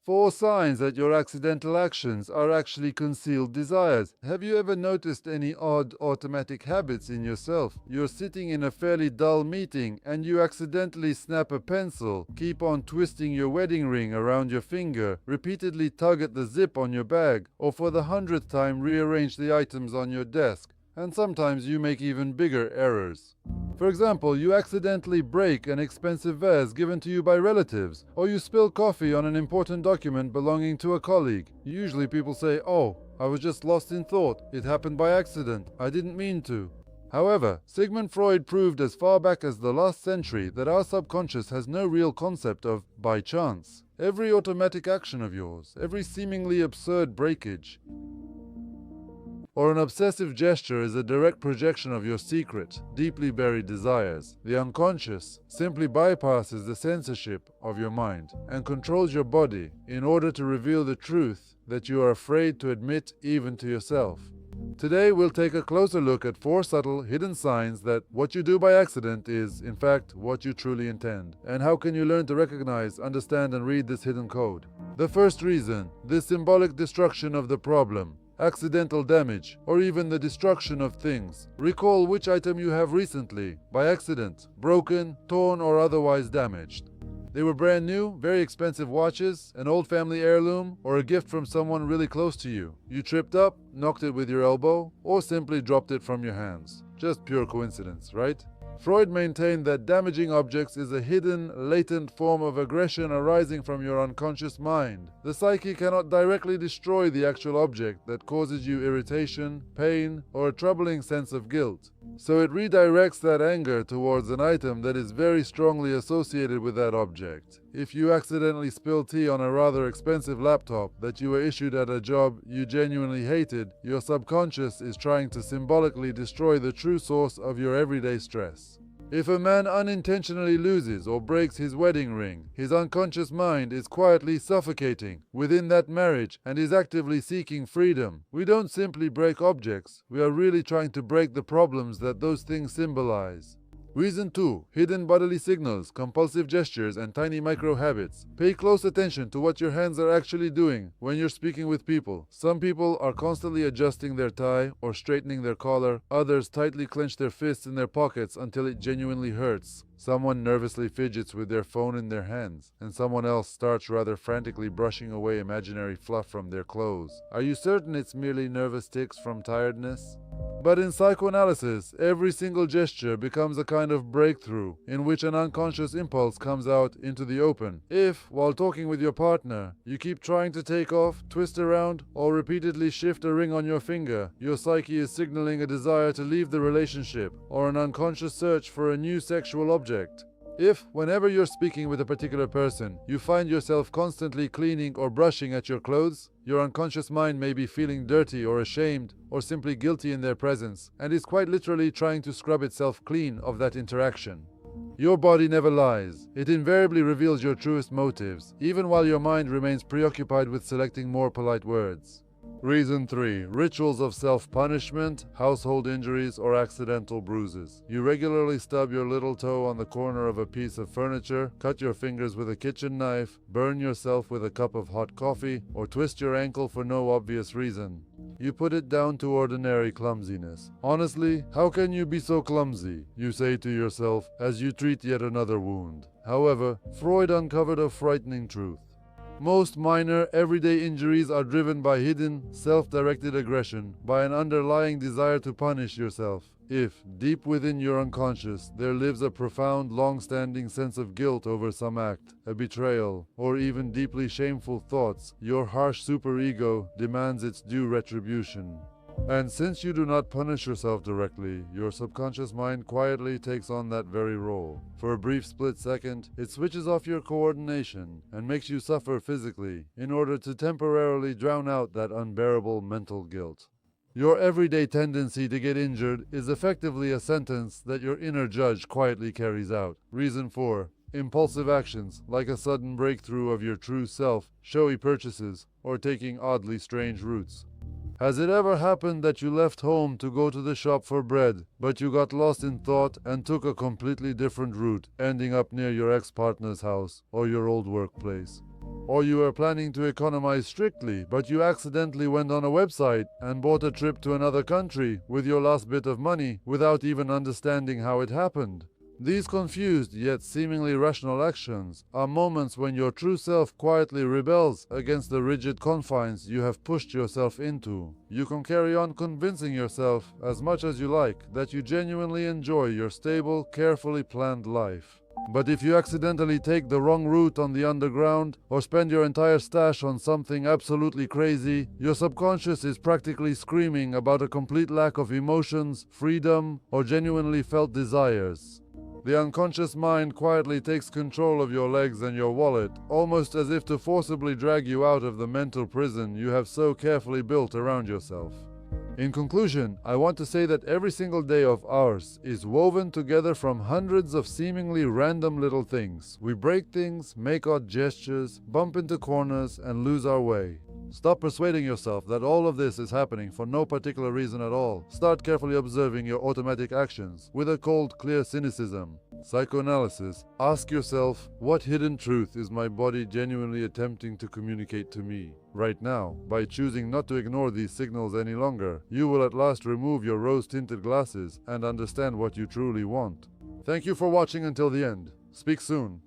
4 signs that your accidental actions are actually concealed desires. Have you ever noticed any odd automatic habits in yourself? You're sitting in a fairly dull meeting and you accidentally snap a pencil, keep on twisting your wedding ring around your finger, repeatedly tug at the zip on your bag, or for the 100th time rearrange the items on your desk. And sometimes you make even bigger errors. For example, you accidentally break an expensive vase given to you by relatives, or you spill coffee on an important document belonging to a colleague. Usually people say, "Oh, I was just lost in thought. It happened by accident. I didn't mean to." However, Sigmund Freud proved as far back as the last century that our subconscious has no real concept of by chance. Every automatic action of yours, every seemingly absurd breakage, or an obsessive gesture is a direct projection of your secret, deeply buried desires. The unconscious simply bypasses the censorship of your mind and controls your body in order to reveal the truth that you are afraid to admit even to yourself. Today we'll take a closer look at 4 subtle, hidden signs that what you do by accident is, in fact, what you truly intend. And how can you learn to recognize, understand, and read this hidden code? The first reason, the symbolic destruction of the problem. Accidental damage, or even the destruction of things. Recall which item you have recently, by accident, broken, torn, or otherwise damaged. They were brand new, very expensive watches, an old family heirloom, or a gift from someone really close to you. You tripped up, knocked it with your elbow, or simply dropped it from your hands. Just pure coincidence, right? Freud maintained that damaging objects is a hidden, latent form of aggression arising from your unconscious mind. The psyche cannot directly destroy the actual object that causes you irritation, pain, or a troubling sense of guilt. So it redirects that anger towards an item that is very strongly associated with that object. If you accidentally spill tea on a rather expensive laptop that you were issued at a job you genuinely hated, your subconscious is trying to symbolically destroy the true source of your everyday stress. If a man unintentionally loses or breaks his wedding ring, his unconscious mind is quietly suffocating within that marriage and is actively seeking freedom. We don't simply break objects, we are really trying to break the problems that those things symbolize. Reason 2. Hidden bodily signals, compulsive gestures, and tiny micro-habits. Pay close attention to what your hands are actually doing when you're speaking with people. Some people are constantly adjusting their tie or straightening their collar. Others tightly clench their fists in their pockets until it genuinely hurts. Someone nervously fidgets with their phone in their hands, and someone else starts rather frantically brushing away imaginary fluff from their clothes. Are you certain it's merely nervous tics from tiredness? But in psychoanalysis, every single gesture becomes a kind of breakthrough in which an unconscious impulse comes out into the open. If, while talking with your partner, you keep trying to take off, twist around, or repeatedly shift a ring on your finger, your psyche is signaling a desire to leave the relationship or an unconscious search for a new sexual object. If, whenever you're speaking with a particular person, you find yourself constantly cleaning or brushing at your clothes, your unconscious mind may be feeling dirty or ashamed or simply guilty in their presence, and is quite literally trying to scrub itself clean of that interaction. Your body never lies. It invariably reveals your truest motives, even while your mind remains preoccupied with selecting more polite words. Reason 3. Rituals of self-punishment, household injuries, or accidental bruises. You regularly stub your little toe on the corner of a piece of furniture, cut your fingers with a kitchen knife, burn yourself with a cup of hot coffee, or twist your ankle for no obvious reason. You put it down to ordinary clumsiness. Honestly, how can you be so clumsy, you say to yourself as you treat yet another wound. However, Freud uncovered a frightening truth. Most minor, everyday injuries are driven by hidden, self-directed aggression, by an underlying desire to punish yourself. If, deep within your unconscious, there lives a profound, long-standing sense of guilt over some act, a betrayal, or even deeply shameful thoughts, your harsh superego demands its due retribution. And since you do not punish yourself directly, your subconscious mind quietly takes on that very role. For a brief split second, it switches off your coordination and makes you suffer physically in order to temporarily drown out that unbearable mental guilt. Your everyday tendency to get injured is effectively a sentence that your inner judge quietly carries out. Reason 4. Impulsive actions, like a sudden breakthrough of your true self, showy purchases, or taking oddly strange routes. Has it ever happened that you left home to go to the shop for bread, but you got lost in thought and took a completely different route, ending up near your ex-partner's house or your old workplace? Or you were planning to economize strictly, but you accidentally went on a website and bought a trip to another country with your last bit of money without even understanding how it happened. These confused yet seemingly rational actions are moments when your true self quietly rebels against the rigid confines you have pushed yourself into. You can carry on convincing yourself as much as you like that you genuinely enjoy your stable, carefully planned life. But if you accidentally take the wrong route on the underground or spend your entire stash on something absolutely crazy, your subconscious is practically screaming about a complete lack of emotions, freedom, or genuinely felt desires. The unconscious mind quietly takes control of your legs and your wallet, almost as if to forcibly drag you out of the mental prison you have so carefully built around yourself. In conclusion, I want to say that every single day of ours is woven together from hundreds of seemingly random little things. We break things, make odd gestures, bump into corners, and lose our way. Stop persuading yourself that all of this is happening for no particular reason at all. Start carefully observing your automatic actions with a cold, clear cynicism. Psychoanalysis. Ask yourself, what hidden truth is my body genuinely attempting to communicate to me? Right now, by choosing not to ignore these signals any longer, you will at last remove your rose-tinted glasses and understand what you truly want. Thank you for watching until the end. Speak soon.